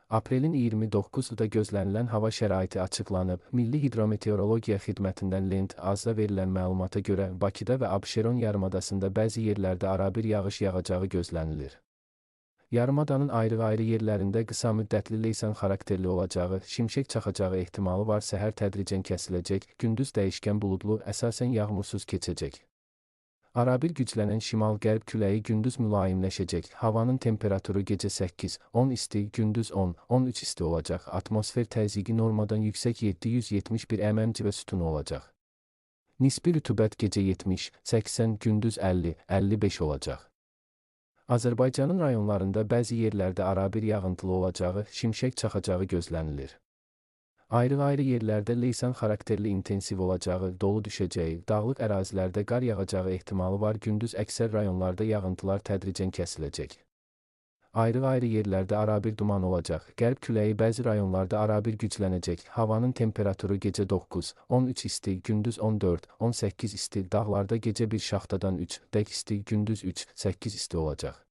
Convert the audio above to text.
Aprelin 29-da gözlənilən hava şəraiti açıqlanıb. Milli Hidrometeorologiya Xidmətindən Lent-AZ-da verilən məlumata görə Bakıda və Abşeron yarımadasında bəzi yerlərdə arabir yağış yağacağı gözlənilir. Yarımadanın ayrı-ayrı yerlərində qısa müddətli leysan xarakterli olacağı, şimşək çaxacağı ehtimalı var. Səhər tədricən kəsiləcək, gündüz dəyişkən buludlu, əsasən yağmursuz keçəcək. Arabir güclənən şimal-qərb küləyi gündüz mülayimləşəcək. Havanın temperaturu gecə 8-10 isti, gündüz 10-13 isti olacaq. Atmosfer təzyiqi normadan yüksək 771 mm civə sütunu olacaq. Nisbi rütubət gecə 70-80, gündüz 50-55 olacaq. Azərbaycanın rayonlarında bəzi yerlərdə arabir yağıntılı olacağı, şimşək çaxacağı gözlənilir. Ayrı-ayrı yerlərdə leysan xarakterli intensiv olacağı, dolu düşəcəyi, dağlıq ərazilərdə qar yağacağı ehtimalı var. Gündüz əksər rayonlarda yağıntılar tədricən kəsiləcək. Ayrı-ayrı yerlərdə arabir duman olacaq. Qərb küləyi bəzi rayonlarda arabir güclənəcək. Havanın temperaturu gecə 9-13 isti, gündüz 14-18 isti, dağlarda gecə 1 şaxtadan 3 dək isti, gündüz 3-8 isti olacaq.